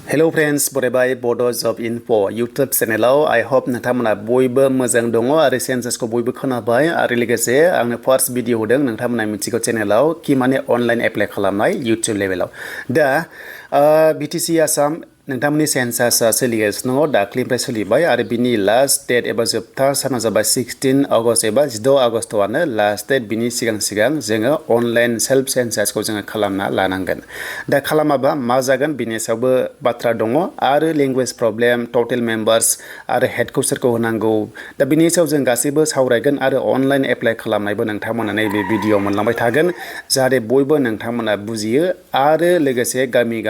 Hello friends, बरायबाय Bodo Job Info YouTube चेनेलाव I hope नोंथांमोना बयबो मोजां दङ आरो सेन्सासखौ बयबो खोनाबाय आरो लोगोसे आंनो फार्स्ट भिडिअ होदों नोंथांमोना मिथिगौ चेनेलाव कि माने अनलाइन एप्लाइ खालामनाय YouTube लेभेलाव दा BTC आसाम नोंथांमोननि सेन्सासआ सोलिगासिनो दङ दाख्लिनिफ्राय सोलिबाय आरो बिनि लास्ट डेट एबा जोबथा साना जाबाय 16 आगस्ट एबा 16 आगस्टआनो लास्ट डेट बिनि सिगां जोङो अनलाइन सेल्फ सेन्सासखौ जोङो खालामना लानांगोन दा खालामाबा मा जागोन बिनि सायावबो बाथ्रा दङ आरो लेंगुवेज प्रब्लेम टटेल मेम्बार्स आरो हेडखौ सोरखौ होनांगौ दा बिनि सायाव जों गासैबो सावरायगोन आरो अनलाइन एप्लाइ खालामनायबो नोंथांमोना नैबे भिडिअ मोनलांबाय थागोन जाहाथे बयबो नोंथांमोना बुजियो आरो लोगोसे गामि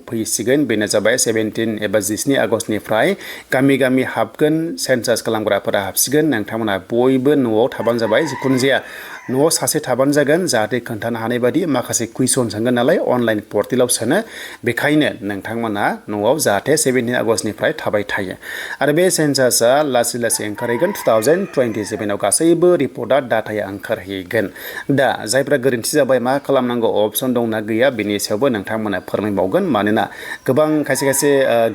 फैसिगोन बेनो जाबाय 17 एबा 17 आगस्टनिफ्राय गामि हाबगोन सेन्सास खालामग्राफोरा हाबसिगोन नोंथांमोना बयबो न'आव थाबानो जाबाय जिखुनु जाया न'आव सासे थाबानो जागोन जाहाथे खोन्थानो हानाय बायदि माखासे कुइसन सोंगोन नालाय अनलाइन पर्टेलाव सोनो बेखायनो नोंथांमोना न'आव जाहाथे 17 आगस्टनिफ्राय थाबाय थायो आरो बे सेन्सासआ लासै ओंखारहैगोन 2027 आव गासैबो रिपर्टआ डाटाया ओंखारहैगोन दा जायफ्रा गोरोन्थि जाबाय मा खालामनांगौ अपसन दंना गैया बेनि सायावबो नोंथांमोना फोरमायबावगोन मानोना गोबां खायसे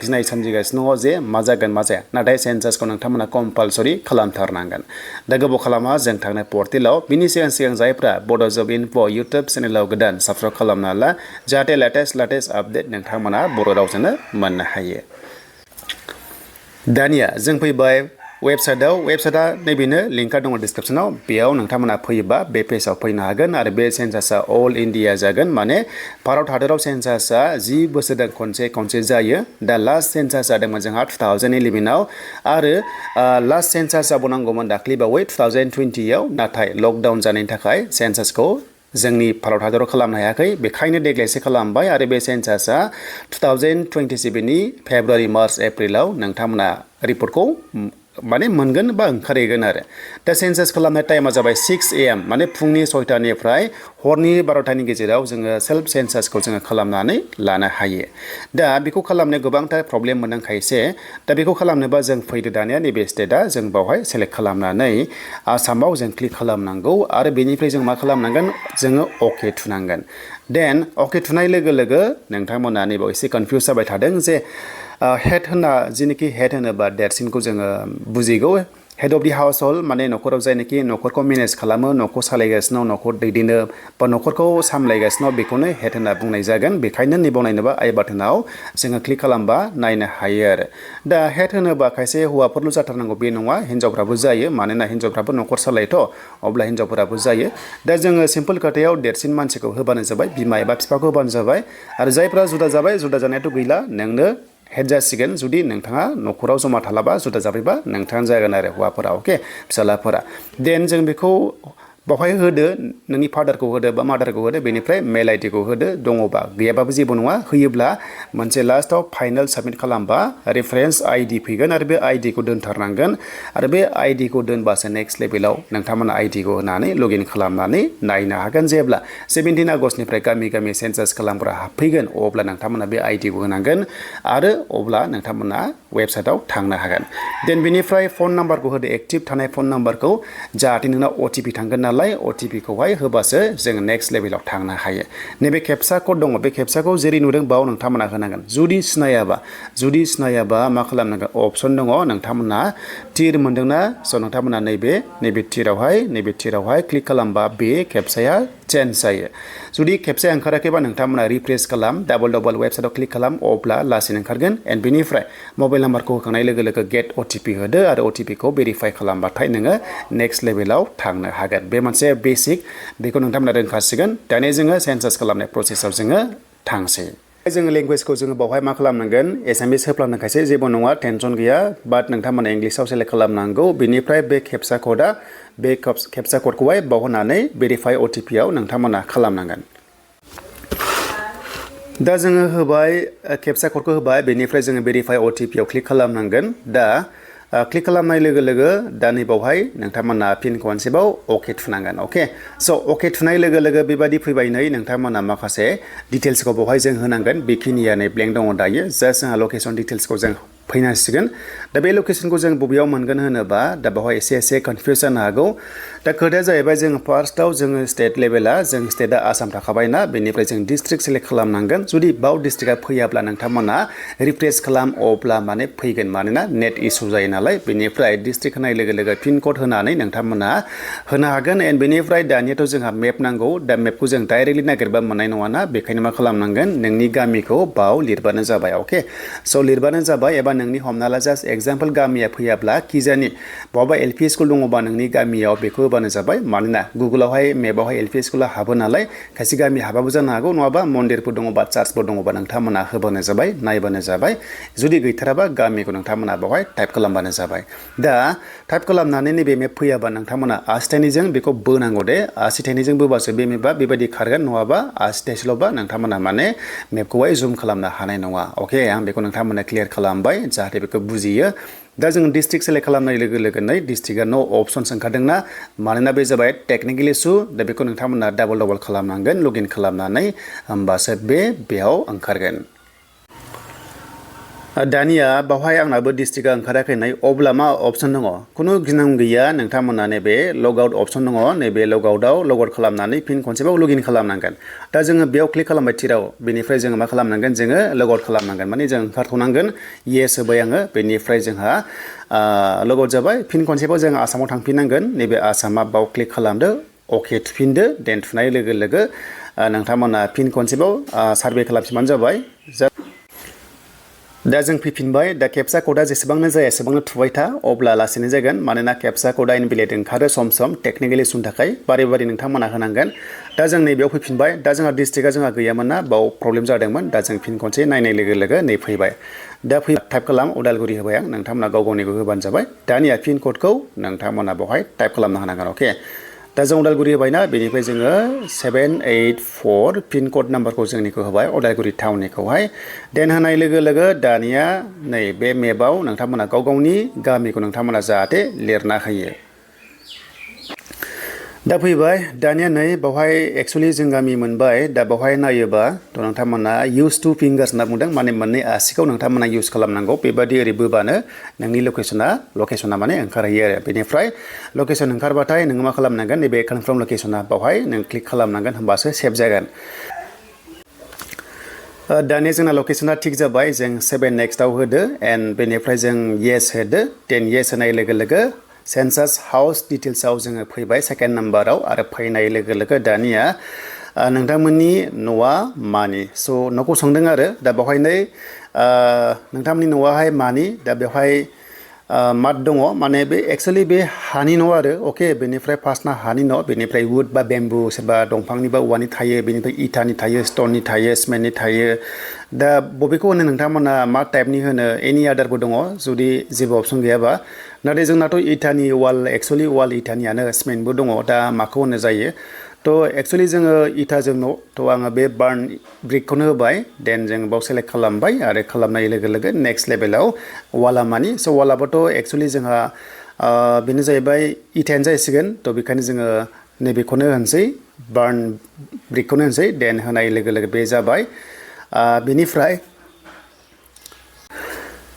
गिनाय सोमजिगासिनो दङ जे मा जागोन मा जाया नाथाय सेन्सासखौ नोंथांमोना कम्पालसरि खालामथारनांगोन दा गोबाव खालामा जों थांनाय पर्टेलाव बिनि सिगां जायफ्रा बड' जब इनफो इउटुब चेनेलाव गोदान साबस्क्राइब खालामना ला जाहाथे लेटेस्ट आपडेट नोंथांमोना बर' रावजोंनो मोननो हायो दानिया जों फैबाय वेबसाइटआ नैबेनो लिंकआ दङ डिसक्रिप्शनाव बेयाव नोंथांमोना फैयोबा बे पेजआव फैनो हागोन आरो बे सेन्सासआ अल इन्डिया जागोन माने भारत हादराव सेन्सासआ 10 बोसोरजों खनसे जायो दा लास्ट सेन्सास जादोंमोन जोंहा 2011 आव आरो लास्ट सेन्सास जाबावनांगौमोन दाख्लैबावै 2020 आव नाथाय लकडाउन जानायनि थाखाय सेन्सासखौ जोंनि भारत हादराव खालामनो हायाखै बेखायनो देग्लायसो खालामबाय आरो बे सेन्सासआ 2027 नि फेब्रुवारि मार्च एप्रिलाव नोंथांमोना रिपर्टखौ माने मोनगोन बा ओंखारहैगोन आरो दा सेन्सास खालामनाय टाइमा जाबाय 6 AM माने फुंनि 6टानिफ्राय हरनि 12टानि गेजेराव जोङो सेल्फ सेन्सासखौ जोङो खालामनानै लानो हायो दा बेखौ खालामनो गोबांथार प्रब्लेम मोनदों खायसे दा बेखौ खालामनोबा जों फैदो दानिया नैबे स्टेटआ जों बावहाय सेलेक्ट खालामनानै आसामाव जों क्लिक खालामनांगौ आरो बेनिफ्राय जों मा खालामनांगोन जोङो अके थुनांगोन देन अके थुनाय लोगो नोंथांमोना नैबाव एसे कनफिउज जाबाय थादों जे हेड होनना जेनोखि हेड होनोबा देरसिनखौ जोङो बुजिगौ head of the house held माने न'खराव जायनोखि न'खरखौ मेनेज खालामो न'खर सालायगासिनो न'खर दैदेनो बा न'खरखौ सामलायगासिनो बेखौनो हेड होनना बुंनाय जागोन बेखायनो नैबाव नायनोबा आइ बाटोनाव जोङो क्लिक खालामबा नायनो हायो आरो दा हेड होनोबा खायसे हौवाफोरल' जाथारनांगौ बे नङा हिन्जावफ्राबो जायो मानोना हिन्जावफ्राबो न'खर सालायोथ' अब्ला हिन्जावफोराबो जायो दा जोङो सिम्पोल खोथायाव देरसिन मानसिखौ होबानो जाबाय बिमा एबा बिफाखौ होबानो जाबाय आरो जायफ्रा जुदा जाबाय जुदा जानायाथ' गैला नोंनो हेड जासिगोन जुदि नोंथाङा न'खराव जमा थालाबा जुदा जाबायबा नोंथाङानो जागोन आरो हौवाफोरा अके फिसालाफोरा देन जों बेखौ बावहाय होदो नोंनि फादारखौ होदो बा मादारखौ होदो बेनिफ्राय मेल आइडिखौ होदो दङबा गैयाबाबो जेबो नङा होयोब्ला मोनसे लास्टआव फाइनाल साबमिट खालामबा रेफारेन्स आइडि फैगोन आरो बे आइडिखौ दोनथारनांगोन आरो बे आइडिखौ दोनबासो नेक्स्ट लेभेलाव नोंथांमोना आइडिखौ होनानै लगइन खालामनानै नायनो हागोन जेब्ला 17 आगस्टनिफ्राय गामि सेन्सास खालामग्रा हाबफैगोन अब्ला नोंथांमोना बे आइडिखौ होनांगोन आरो अब्ला नोंथांमोना वेबसाइटआव थांनो हागोन देन बेनिफ्राय फन नाम्बारखौ होदो एक्टिभ थानाय फन नाम्बारखौ जाहाथे नोंना अटिपि थांगोन नालाय अटिपिखौहाय होबासो जों नेक्स्ट लेभेलाव थांनो हायो नैबे केपसा कड दङ बे केपसाखौ जेरै नुदों बाव नोंथांमोना होनांगोन जुदि सिनायाबा मा खालामनांगोन अपसन दङ नोंथांमोना टिर मोनदोंना स' नोंथांमोना नैबे टिरावहाय क्लिक खालामबा बे केपसाया चेन्ज जायो जुदि खेबसे ओंखाराखैबा नोंथांमोना रिफ्रेस खालाम डाबल वेबसाइटआव क्लिक खालाम अब्ला लासैनो ओंखारगोन एन्ड बेनिफ्राय मबाइल नाम्बारखौ होखांनाय लोगो गेट अटिपि होदो आरो अटिपिखौ भेरिफाइ खालामबाथाय नोङो नेक्स्ट लेभेलाव थांनो हागोन बे मोनसे बेसिक बेखौ नोंथांमोना रोंखासिगोन दानिया जोङो सेन्सास खालामनाय प्रसेसआव जोङो थांसै जोङो लेंगुवेजखौ जोङो बावहाय मा खालामनांगोन एसामिस होफ्लांनायखायसो जेबो नङा टेनसन गैया बाट नोंथांमोना इंलिसाव सेलेक्ट खालामनांगौ बेनिफ्राय बे केपसा क'डखौहाय बाव होनानै भेरिफाइ अटिपिआव नोंथांमोना खालामनांगोन दा जोङो होबाय केपसा क'डखौ होबाय बेनिफ्राय जोङो भेरिफाइ अटिपिआव क्लिक खालामनांगोन दा क्लिक खालामनाय लोगो दा नैबावहाय नोंथांमोना फिन खनसेबाव अके थुनांगोन अके स' अके थुनाय लोगो बेबायदि फैबाय नै नोंथांमोना माखासे डिटेल्सखौ बावहाय जों होनांगोन बेखिनिया नै ब्लेंक दङ दायो जास्ट जोंहा लकेसन डिटेल्सखौ जों फैनांसिगोन दा बे लकेसनखौ जों बबेयाव मोनगोन होनोबा दा बावहाय एसे कनफिउज जानो हागौ दा खोथाया जाहैबाय जों फार्स्टआव जोङो स्टेट लेभेला जों स्टेटआ आसाम थाखाबायना बेनिफ्राय जों डिस्ट्रिक्ट सेलेक्ट खालामनांगोन जुदि बाव डिस्ट्रिक्टआ फैयाब्ला नोंथांमोना रिफ्रेश खालाम अब्ला माने फैगोन मानोना नेट इसु जायो नालाय बेनिफ्राय डिस्ट्रिक्ट होनाय लोगो लोगो पिन कड होनानै नोंथांमोना होनो हागोन एन्ड बेनिफ्राय दानियाथ' जोंहा मेप नांगौ दा मेपखौ जों डाइरेक्टलि नागिरबा मोननाय नङाना बेखायनो मा खालामनांगोन नोंनि गामिखौ बाव लिरबानो जाबाय अके स' लिरबानो जाबाय एबा नोंनि हमना ला जास्ट एग्जाम्पल गामिया फैयाब्ला किजानि बहाबा एलपि स्कुल दङबा नोंनि गामियाव बेखौ होबानो जाबाय मानोना गुगोलावहाय मेपावहाय एलपि स्कुला हाबो नालाय खायसे गामि हाबाबो जानो हागौ नङाबा मन्दिरफोर दङबा चार्चफोर दङबा नोंथांमोना होबानो जाबाय नायबानो जाबाय जुदि गैथाराबा गामिखौ नोंथांमोना बेवहाय टाइप खालामबानो जाबाय दा टाइप खालामनानै नैबे मेप फैयाबा नोंथांमोना आसि थाइनैजों बेखौ बोनांगौ दे आसि थाइनैजों बोबासो बे मेपा बेबायदि खारगोन नङाबा आसि थाइसेल'बा नोंथांमोना माने मेपखौहाय जुम खालामनो हानाय नङा अके आं बेखौ नोंथांमोना क्लियार खालामबाय जाहाथे बेखौ बुजियो दा जों डिस्ट्रिक्ट सेलेक्ट खालामनाय लोगो लोगोनो डिस्ट्रिक्टआ नो अपसन्स ओंखारदोंना मानोना बे जाबाय टेकनिकेल इसु दा बेखौ नोंथांमोना डाबल खालामनांगोन लगइन खालामनानै होमबासो बेयाव ओंखारगोन दानिया बावहाय आंनाबो डिस्ट्रिक्टआ ओंखाराखै नै अब्ला मा अपसन दङ खुनु गिनांगौ गैया नोंथांमोना नैबे लग आउट अपसन दङ नैबे लग आउटआव लग आउट खालामनानै फिन खनसेबाव लगइन खालामनांगोन दा जोङो बेयाव क्लिक खालामबाय थिराव बेनिफ्राय जोङो मा खालामनांगोन जोङो लग आउट खालामनांगोन माने जों ओंखारथ'नांगोन येस होबाय आङो बेनिफ्राय जोंहा लग आउट जाबाय फिन खनसेबाव जों आसामाव थांफिननांगोन नैबे आसामा बाव क्लिक खालामदो अके थुफिनदो देन थुनाय लोगो लोगो नोंथांमोना फिन खनसेबाव सार्भे खालामफिनबानो जाबाय दा जों फैफिनबाय दा केपसा क'डा जेसेबांनो जाया एसेबांनो थुबाय था अब्ला लासैनो जागोन मानोना केपसा क'डा इनभेलिड ओंखारो सम टेकनिकेल इसुनि थाखाय बारे नोंथांमोना होनांगोन दा जों नैबेयाव फैफिनबाय दा जोंहा डिस्ट्रिक्टआ जोंहा गैयामोन ना बाव प्रब्लेम जादोंमोन दा जों फिन खनसे नायनाय लोगो लोगो नै फैबाय दा टाइप खालाम उदालगुरि होबाय आं नोंथांमोना गाव गावनिखौ होबानो जाबाय दानिया पिन क'डखौ नोंथांमोना बेवहाय टाइप खालामनो हानांगोन अके दा जों उदालगुरि होबायना बेनिफ्राय जोङो 784 पिन कड नाम्बारखौ जोंनिखौ होबाय उदालगुरि टाउननिखौहाय देन होनाय लोगो लोगो दानिया नै बे मेपाव नोंथांमोना गाव गावनि गामिखौ नोंथांमोना जाहाथे लिरना होयो दा फैबाय दानिया नै बावहाय एक्चुअलि जों गामि मोनबाय दा बावहाय नायोबा थ' नोंथांमोना इउज टु फिंगार्स होनना बुंदों माने मोननै आसिखौ नोंथांमोना इउज खालामनांगौ बेबादि ओरै बोबानो नोंनि लकेसना माने ओंखारहैयो आरो बेनिफ्राय लकेसन ओंखारबाथाय नोङो मा खालामनांगोन नैबे कनफार्म लकेसना बावहाय नों क्लिक खालामनांगोन होमबासो सेभ जागोन दानिया जोंना लकेसना थिग जाबाय जों 7 नेक्स्टआव होदो एन्ड बेनिफ्राय जों येस होदो देन येस होनाय लोगो लोगो सेन्सास हाउस डिटेल्सआव जोङो फैबाय सेकेन्ड नाम्बाराव आरो फैनाय लोगो लोगो दानिया नोंथांमोननि न'आ मानि स' न'खौ सोंदों आरो दा बेवहायनो नोंथांमोननि न'आहाय मानि दा बेवहाय माद दङ माने बे एक्चुअलि बे हानि न' आरो अके बेनिफ्राय फार्स्टना हानि न' बेनिफ्राय वुड बा बेम्बु सोरबा दंफांनि बा औवानि थायो बेनिफ्राय इटानि थायो स्टननि थायो सिमेन्टनि थायो दा बबेखौ होनो नोंथांमोना मा टाइपनि होनो एनि आदारबो दङ जुदि जेबो अपसन गैयाबा नाथाय जोंनाथ' इटानि वाल एक्चुअलि वाल इटानियानो सिमेन्टबो दङ दा माखौ होनो जायो थ' एक्चुअलि जोङो इटाजों न' थ' आङो बे बार्न ब्रिकखौनो होबाय देन जों बाव सेलेक्ट खालामबाय आरो खालामनाय लोगो लोगो नेक्स्ट लेभेलाव वाला मानि स' वालाबोथ' एक्चुअलि जोंहा बेनो जाहैबाय इटायानो जाहैसिगोन थ' बेखायनो जोङो नैबेखौनो होनसै बार्न ब्रिकखौनो होनसै देन होनाय लोगो लोगो बे जाबाय बेनिफ्राय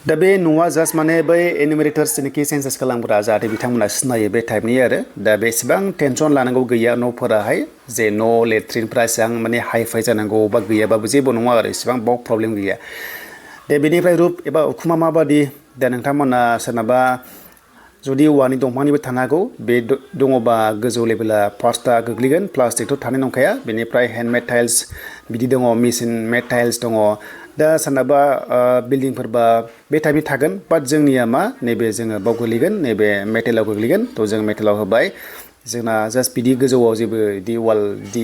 दा बे न'आ जास्ट माने बै एनुमेरेटर्स जेनाखि सेन्सास खालामग्रा जाहाथे बिथांमोना सिनायो बे टाइपनि आरो दा बेसेबां टेनसन लानांगौ गैया न'फोराहाय जे न' लेट्रिनफ्रा एसेबां माने हाइफाइ जानांगौ बा गैयाबाबो जेबो नङा आरो इसेबां बाव प्रब्लेम गैया दे बेनिफ्राय रुफ एबा उखुमा माबादि दा नोंथांमोना सोरनाबा जुदि औवानि दंफांनिबो थानो हागौ बे दङबा गोजौ लेभेला फार्स्टआ गोग्लैगोन प्लास्टिकथ' थानाय नंखाया बेनिफ्राय हेन्डमेड टाइल्स बिदि दङ मेसिन मेड टाइल्स दङ दा सोरनाबा बिल्डिंफोरबा बे टाइपनि थागोन बाट जोंनिया मा नैबे जोङो बाव गोग्लैगोन नैबे मेटेलाव गोग्लैगोन थ' जों मेटेलाव होबाय जोंना जास्ट बिदि गोजौआव जेबो बिदि वाल बिदि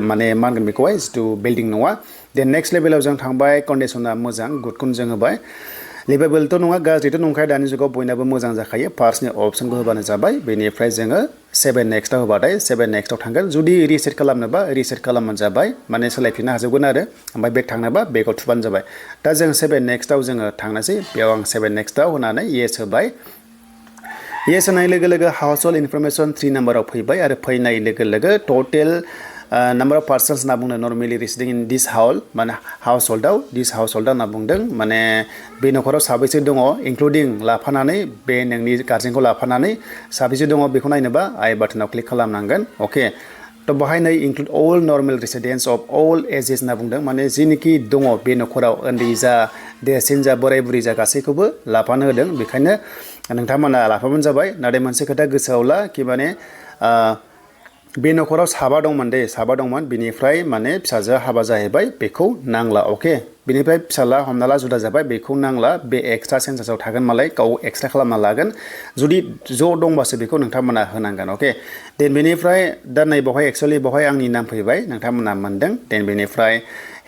माने मा होनगोन बेखौहाय जिथु बिल्डिं नङा देन नेक्स्ट लेभेलाव जों थांबाय कन्डिसना मोजां गुडखौनो जों होबाय लिभेबोलथ' नङा गाज्रिथ' नंखाया दानि जुगाव बयनाबो मोजां जाखायो फार्स्टनि अपसनखौ होबानो जाबाय बेनिफ्राय जोङो 7 नेक्स्टआव होबाथाय 7 नेक्स्टआव थांगोन जुदि रिसेट खालामनोबा रिसेट खालामबानो जाबाय माने सोलायफिननो हाजोबगोन आरो ओमफ्राय बेक थांनोबा बेकआव थुबानो जाबाय दा जों 7 नेक्स्टआव जोङो थांनोसै बेयाव आं 7 नेक्स्टआव होनानै येस होबाय येस होनाय लोगो लोगो हाउस होल्ड इनफरमेसन 3 नाम्बाराव फैबाय आरो फैनाय लोगो लोगो टटेल नाम्बार अफ पार्सन्स होनना बुंदों नर्मेलि रेसिडिं इन दिस हाउस माने हाउसहोल्डआव दिस हाउसहोल्डआव होनना बुंदों माने बे न'खराव साबैसे दङ इंक्लुडिं लाफानानै बे नोंनि गार्जेनखौ लाफानानै साबैसे दङ बेखौ नायनोबा आइ बाटनाव क्लिक खालामनांगोन अके तो बाहाय नै include all normal residence of all ages होनना बुंदों माने जिनिखि दङ बे न'खराव उन्दै जा देरसिन जा बोराय बुरै जा गासैखौबो लाफानो होदों बेखायनो नोंथांमोना लाफाबानो जाबाय नाथाय मोनसे खोथा गोसोआव ला कि माने बे न'खराव साबा दंमोन दे साबा दंमोन बिनिफ्राय माने फिसाजोआ हाबा जाहैबाय बेखौ नांला अके बिनिफ्राय फिसाला हमना ला जुदा जाबाय बेखौ नांला बे एक्सट्रा सेन्सासाव थागोन मालाय गाव एक्सट्रा खालामना लागोन जुदि ज' दंबासो बेखौ नोंथांमोना होनांगोन अके देन बेनिफ्राय दा नै बावहाय एक्चुअलि बावहाय आंनि नाम फैबाय नोंथांमोना मोनदों देन बेनिफ्राय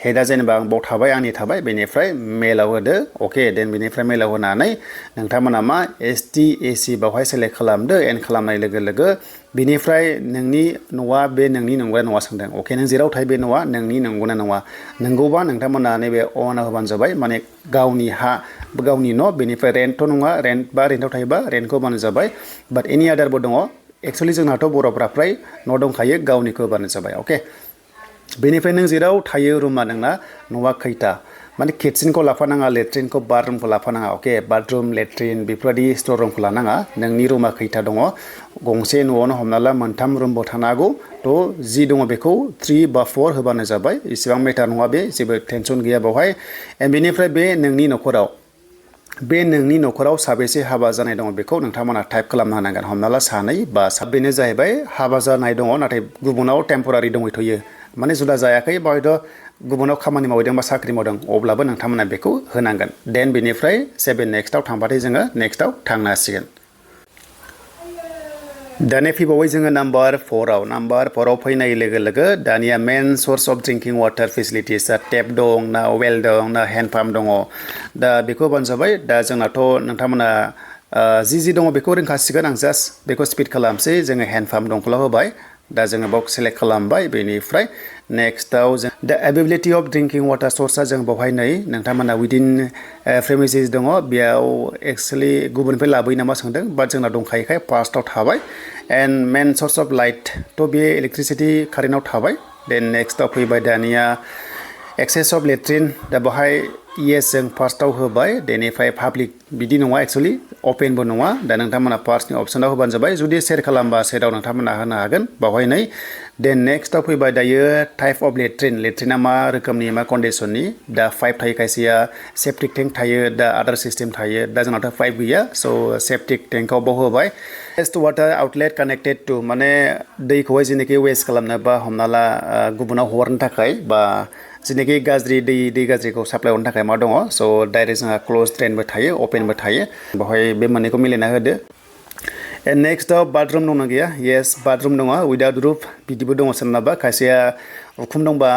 हेडआ जेनेबा बाव थाबाय आंनि थाबाय बेनिफ्राय मेलाव होदो अके देन बेनिफ्राय मेलाव होनानै नोंथांमोना मा ST AC बावहाय सेलेक्ट खालामदो एन्ड खालामनाय लोगो लोगो बिनिफ्राय नोंनि न'आ बे नोंनि नंगौना नङा सोंदों अके नों जेराव थायो बे न'आ नोंनि नंगौना नङा नंगौबा नोंथांमोना नैबे अनाव होबानो जाबाय माने गावनि हा गावनि न' बेनिफ्राय रेन्टथ' नङा रेन्ट बा रेन्टआव थायोबा रेन्टखौ होबानो जाबाय बाट एनि आदारबो दङ एक्चुअलि जोंनाथ' बर'फ्रा फ्राय न' दंखायो गावनिखौ होबानो जाबाय अके बेनिफ्राय नों जेराव थायो रुमा नोंना न'आ खैथा माने किटचेनखौ लाफानाङा लेट्रिनखौ बाथरुमखौ लाफानाङा अके बाथरुम लेट्रिन बेफोरबायदि स्ट'र रुमखौ लानाङा नोंनि रुमा खैथा दङ गंसे न'आवनो हमना ला मोनथाम रुमबो थानो हागौ थ' जि दङ बेखौ 3 बा 4 होबानो जाबाय इसेबां मेटार नङा बे जेबो टेनसन गैया बावहाय बेनिफ्राय बे नोंनि न'खराव साबेसे हाबा जानाय दङ बेखौ नोंथांमोना टाइप खालामनो हानांगोन हमना ला सानै बा बेनो जाहैबाय हाबा जानाय दङ नाथाय गुबुनाव टेम्परारि दंहैथ'यो माने जुदा जायाखै बाहायथ' गुबुनाव खामानि मावदों बा साख्रि मावदों अब्लाबो नोंथांमोना बेखौ होनांगोन देन बेनिफ्राय 7 नेक्स्टआव थांबाथाय जोङो नेक्स्टआव थांनो हासिगोन दानिया फैबावबाय जोङो नाम्बार 4आव फैनाय लोगो लोगो दानिया main source of drinking water facilities tap दं ना वेल दं ना हेन्ड पाम्प दङ दा बेखौ होबानो जाबाय दा जोंनाथ' नोंथांमोना जि दङ बेखौ रोंखासिगोन आं जास्ट बेखौ स्पिड खालामसै जोङो हेन्ड पाम्प दंखौल' होबाय दा जोङो बाव सेलेक्ट खालामबाय बेनिफ्राय नेक्स्टआव जों दा एभेबिलिटि अफ ड्रिंकिं वाटार सर्सआ जों बावहाय नै नोंथांमोना विदिन प्रेमिसेस दङ बेयाव एक्चुअलि गुबुननिफ्राय लाबोयो नामा सोंदों बाट जोंना दंखायोखाय फार्स्टआव थाबाय and main source of light थ' बे इलेक्ट्रिसिटि कारेन्टआव थाबाय देन नेक्स्टआव फैबाय दानिया एक्सेस अफ लेट्रिन दा बावहाय येस जों फार्स्टआव होबाय बेनिफ्राय पाब्लिक बिदि नङा एक्चुअलि अपेनबो नङा दा नोंथांमोना फार्स्टनि अप्सनाव होबानो जाबाय जुदि सेयार खालामबा सेयाराव नोंथांमोना होनो हागोन बावहाय नै देन नेक्स्टआव फैबाय दायो टाइप अफ लेट्रिना मा रोखोमनि मा कन्डिसननि दा 5 थायो खायसेया सेप्टिक टेंक थायो दा आदार सिस्टेम थायो दा जोंनाथ' 5 गैया स' सेप्टिक टेंकआव बाव होबाय waste water outlet connected to माने दैखौहाय जेनाखि वेस्ट खालामनो बा हमना ला गुबुनाव हरनो थाखाय बा जेनाखि गाज्रि दै गाज्रिखौ साप्लाय हरनो थाखाय मा दङ स' डाइरेक्ट जोंहा क्ल'ज ड्रेनबो थायो अपेनबो थायो बावहाय बे मोननैखौ मिलायना होदो एन्ड नेक्स्टआव बाथरुम दंना गैया येस बाथरुम दङ उइदाउट रुफ बिदिबो दङ सोरनाबा खायसेया उखुम दंबा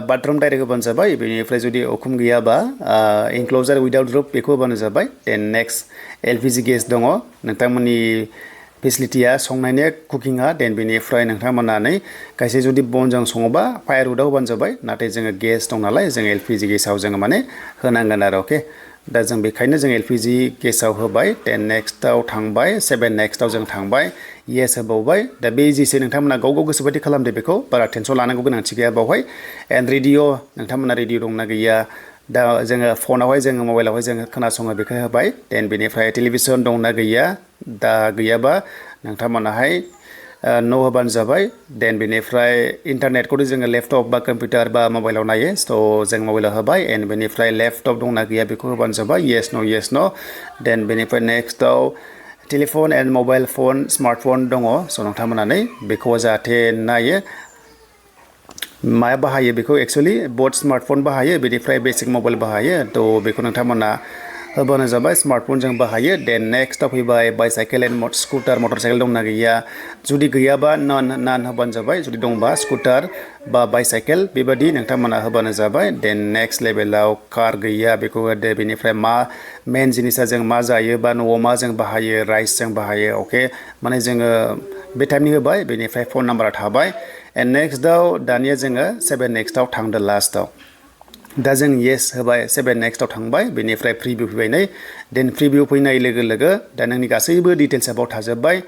बाथरुम डाइरेक्ट होबानो जाबाय बेनिफ्राय जुदि उखुम गैयाबा इनक्ल'जार उइदाउट रुफ बेखौ होबानो जाबाय देन नेक्स्ट LPG गेस दङ नोंथांमोननि फेसिलिटिया संनायनि कुकिंआ देन बेनिफ्राय नोंथांमोना नै खायसे जुदि बनजों सङोबा फायारवुडआव होबानो जाबाय नाथाय जोङो गेस दं नालाय जों LPG गेसाव जोङो माने होनांगोन आरो अके दा जों बेखायनो जों LPG गेसाव होबाय देन नेक्स्टआव थांबाय 7 नेक्स्टआव जों थांबाय येस होबावबाय दा बे इजिसै नोंथांमोना गाव गोसोबायदि खालामदो बेखौ बारा टेनसन लानांगौ गोनांथि गैया बावहाय एन्ड रेडिअ नोंथांमोना रेडिअ दंना गैया दा जोङो फनावहाय जोङो मबाइलावहाय जोङो खोनासङो बेखौ होबाय देन बेनिफ्राय टेलिभिसन दंना गैया दा गैयाबा नोंथांमोनाहाय न' होबानो जाबाय देन बेनिफ्राय इन्टारनेटखौथ' जोङो लेपटप बा कम्पिउटार बा मबाइलाव नायो स' जों मबाइलाव होबाय एन्ड बेनिफ्राय लेपटप दंना गैया बेखौ होबानो जाबाय येस न' देन बेनिफ्राय नेक्स्टआव telephone and mobile phone smartphone दङ स' नोंथांमोना नै बेखौ जाहाथे नायो मा बाहायो बेखौ एक्चुअलि बट स्मार्टफन बाहायो बेनिफ्राय बेसिक मबाइल बाहायो थ' बेखौ नोंथांमोना होबानो जाबाय स्मार्टफन जों बाहायो देन नेक्स्टआव फैबाय bicycle and scooter motorcycle दंना गैया जुदि गैयाबा नान होबानो जाबाय जुदि दंबा स्कुटार बा बाइसाइकेल बेबादि नोंथांमोना होबानो जाबाय देन नेक्स्ट लेभेलाव कार गैया बेखौ होदो बेनिफ्राय मा मेन जिनिसा जों मा जायो बा न'आव मा जों बाहायो राइस जों बाहायो अके माने जोङो बे टाइपनि होबाय बेनिफ्राय फन नाम्बारा थाबाय एन्ड नेक्स्टआव दानिया जोङो 7 नेक्स्टआव थांदो लास्टआव दा जों येस होबाय 7 नेक्स्टआव थांबाय बेनिफ्राय प्रिभिउ फैबाय नै देन प्रिभिउ फैनाय लोगो लोगो दा नोंनि गासैबो डिटेल्सआ बाव थाजोब्बाय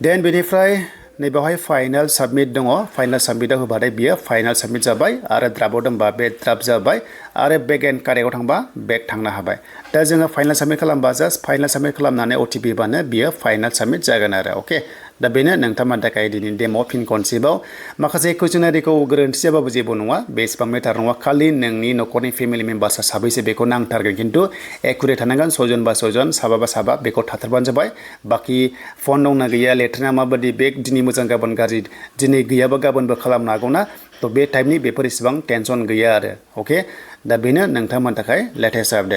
देन बेनिफ्राय नैबेवहाय फाइनाल साबमिट दङ फाइनाल साबमिटआव होबाथाय बियो फाइनाल साबमिट जाबाय आरो द्राफ्टआव दोनबा बे द्राफ्ट जाबाय आरो बेक एन्ड कारेक्टआव थांबा बेक थांनो हाबाय दा जोङो फाइनाल साबमिट खालामबा जास्ट फाइनाल साबमिट खालामनानै अटिपि होबानो बियो फाइनाल साबमिट जागोन आरो अके दा बेनो नोंथांमोननि थाखाय दिनै डेम'आव फिन खनसेबाव माखासे कुइसनारिखौ गोरोन्थि जाबाबो जेबो नङा बे एसेबां मेटार नङा खालि नोंनि न'खरनि फेमिलि मेम्बार्सआ साबैसे बेखौ नांथारगोन खिन्थु एकुरेट थानांगोन 6 जन बा 6 जन साबा बा साबा बेखौ थाथारबानो जाबाय बाखि फन दंना गैया लेटारना माबायदि बे दिनै मोजां गाबोन गाज्रि दिनै गैयाबा गाबोनबो खालामनो हागौना थ' बे टाइपनि बेफोर इसेबां टेनसन गैया आरो अके दा बेनो नोंथांमोननि थाखाय लेटेस्ट आपडेट